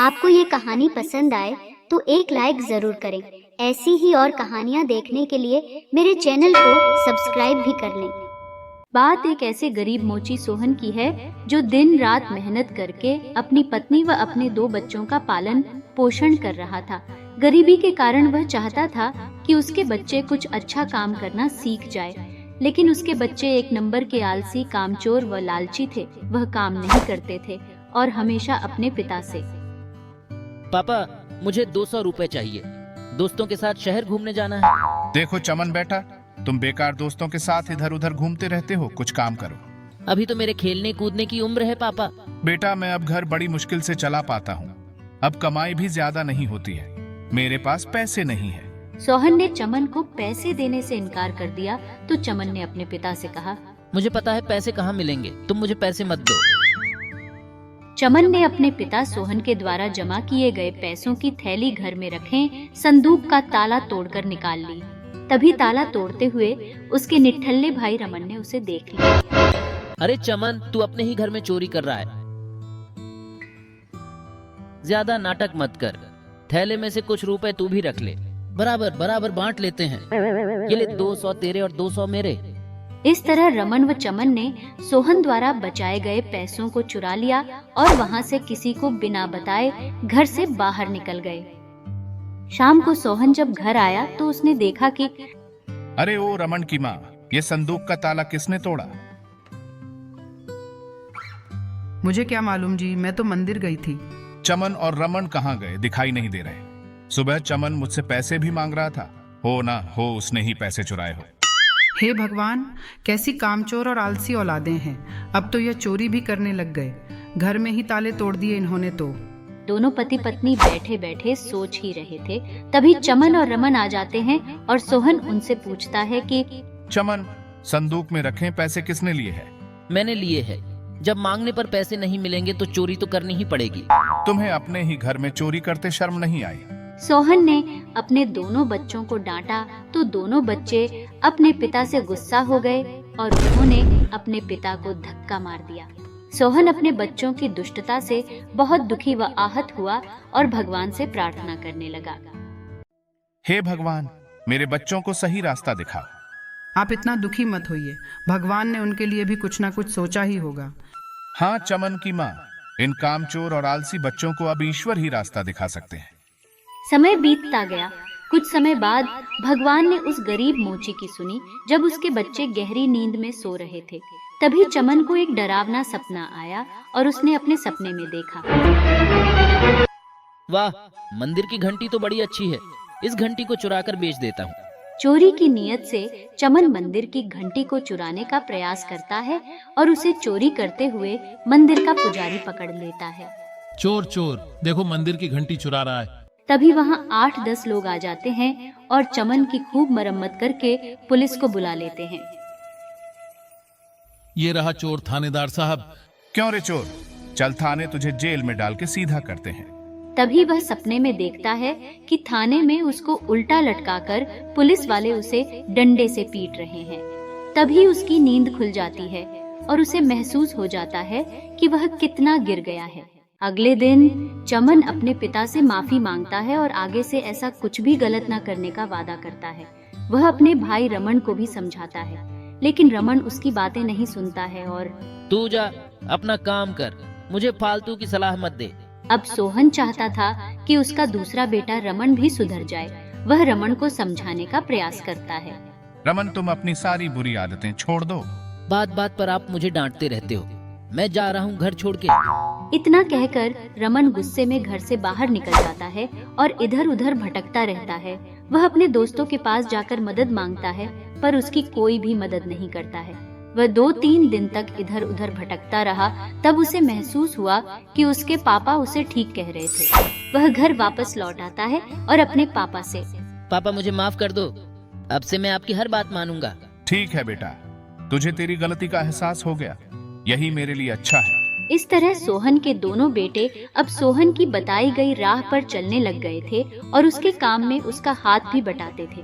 आपको ये कहानी पसंद आए तो एक लाइक जरूर करें। ऐसी ही और कहानियाँ देखने के लिए मेरे चैनल को सब्सक्राइब भी कर लें। बात एक ऐसे गरीब मोची सोहन की है जो दिन रात मेहनत करके अपनी पत्नी व अपने 2 बच्चों का पालन पोषण कर रहा था। गरीबी के कारण वह चाहता था कि उसके बच्चे कुछ अच्छा काम करना सीख जाए, लेकिन उसके बच्चे एक नंबर के आलसी, कामचोर व लालची थे। वह काम नहीं करते थे और हमेशा अपने पिता से, पापा मुझे 200 रुपए चाहिए, दोस्तों के साथ शहर घूमने जाना है। देखो चमन बेटा, तुम बेकार दोस्तों के साथ इधर उधर घूमते रहते हो, कुछ काम करो। अभी तो मेरे खेलने कूदने की उम्र है पापा। बेटा मैं अब घर बड़ी मुश्किल से चला पाता हूँ, अब कमाई भी ज्यादा नहीं होती है, मेरे पास पैसे नहीं है। सोहन ने चमन को पैसे देने से इनकार कर दिया तो चमन ने अपने पिता से कहा, मुझे पता है पैसे कहाँ मिलेंगे, तुम मुझे पैसे मत दो। चमन ने अपने पिता सोहन के द्वारा जमा किए गए पैसों की थैली घर में रखे संदूक का ताला तोड़कर निकाल ली। तभी ताला तोड़ते हुए उसके निठल्ले भाई रमन ने उसे देख लिया। अरे चमन, तू अपने ही घर में चोरी कर रहा है, ज्यादा नाटक मत कर। थैले में से कुछ रुपए तू भी रख ले, बराबर बराबर बांट लेते हैं। ये ले 200 तेरे और 200 मेरे। इस तरह रमन व चमन ने सोहन द्वारा बचाए गए पैसों को चुरा लिया और वहां से किसी को बिना बताए घर से बाहर निकल गए। शाम को सोहन जब घर आया तो उसने देखा कि अरे ओ रमन की माँ, ये संदूक का ताला किसने तोड़ा? मुझे क्या मालूम जी, मैं तो मंदिर गई थी। चमन और रमन कहाँ गए, दिखाई नहीं दे रहे। सुबह चमन मुझसे पैसे भी मांग रहा था, हो ना हो उसने ही पैसे चुराए हो। हे भगवान, कैसी कामचोर और आलसी औलादें हैं, अब तो यह चोरी भी करने लग गए। घर में ही ताले तोड़ दिए इन्होंने तो। दोनों पति पत्नी बैठे बैठे सोच ही रहे थे, तभी चमन और रमन आ जाते हैं और सोहन उनसे पूछता है कि चमन, संदूक में रखे पैसे किसने लिए हैं? मैंने लिए हैं। जब मांगने पर पैसे नहीं मिलेंगे तो चोरी तो करनी ही पड़ेगी। तुम्हें अपने ही घर में चोरी करते शर्म नहीं आई? सोहन ने अपने दोनों बच्चों को डांटा तो दोनों बच्चे अपने पिता से गुस्सा हो गए और उन्होंने अपने पिता को धक्का मार दिया। सोहन अपने बच्चों की दुष्टता से बहुत दुखी व आहत हुआ और भगवान से प्रार्थना करने लगा। हे भगवान, मेरे बच्चों को सही रास्ता दिखाओ। आप इतना दुखी मत होइए, भगवान ने उनके लिए भी कुछ ना कुछ सोचा ही होगा। हाँ चमन की माँ, इन कामचोर और आलसी बच्चों को अब ईश्वर ही रास्ता दिखा सकते हैं। समय बीतता गया। कुछ समय बाद भगवान ने उस गरीब मोची की सुनी। जब उसके बच्चे गहरी नींद में सो रहे थे, तभी चमन को एक डरावना सपना आया और उसने अपने सपने में देखा, वाह, मंदिर की घंटी तो बड़ी अच्छी है, इस घंटी को चुरा कर बेच देता हूँ। चोरी की नीयत से चमन मंदिर की घंटी को चुराने का प्रयास करता है और उसे चोरी करते हुए मंदिर का पुजारी पकड़ लेता है। चोर चोर, देखो मंदिर की घंटी चुरा रहा है। तभी वहाँ 8-10 लोग आ जाते हैं और चमन की खूब मरम्मत करके पुलिस को बुला लेते हैं। ये रहा चोर थानेदार साहब। क्यों रे चोर, चल थाने, तुझे जेल में डाल के सीधा करते हैं। तभी वह सपने में देखता है कि थाने में उसको उल्टा लटकाकर पुलिस वाले उसे डंडे से पीट रहे हैं। तभी उसकी नींद खुल जाती है और उसे महसूस हो जाता है कि वह कितना गिर गया है। अगले दिन चमन अपने पिता से माफी मांगता है और आगे से ऐसा कुछ भी गलत न करने का वादा करता है। वह अपने भाई रमन को भी समझाता है, लेकिन रमन उसकी बातें नहीं सुनता है और तू जा अपना काम कर, मुझे फालतू की सलाह मत दे। अब सोहन चाहता था कि उसका दूसरा बेटा रमन भी सुधर जाए। वह रमन को समझाने का प्रयास करता है। रमन, तुम अपनी सारी बुरी आदतें छोड़ दो। बात बात पर आप मुझे डांटते रहते हो, मैं जा रहा हूँ घर छोड़ के। इतना कहकर रमन गुस्से में घर से बाहर निकल जाता है और इधर उधर भटकता रहता है। वह अपने दोस्तों के पास जाकर मदद मांगता है, पर उसकी कोई भी मदद नहीं करता है। वह 2-3 दिन तक इधर उधर भटकता रहा। तब उसे महसूस हुआ कि उसके पापा उसे ठीक कह रहे थे। वह घर वापस लौट आता है और अपने पापा से, पापा मुझे माफ कर दो, अब से मैं आपकी हर बात मानूंगा। ठीक है बेटा, तुझे तेरी गलती का एहसास हो गया, यही मेरे लिए अच्छा है। इस तरह सोहन के दोनों बेटे अब सोहन की बताई गई राह पर चलने लग गए थे और उसके काम में उसका हाथ भी बटाते थे।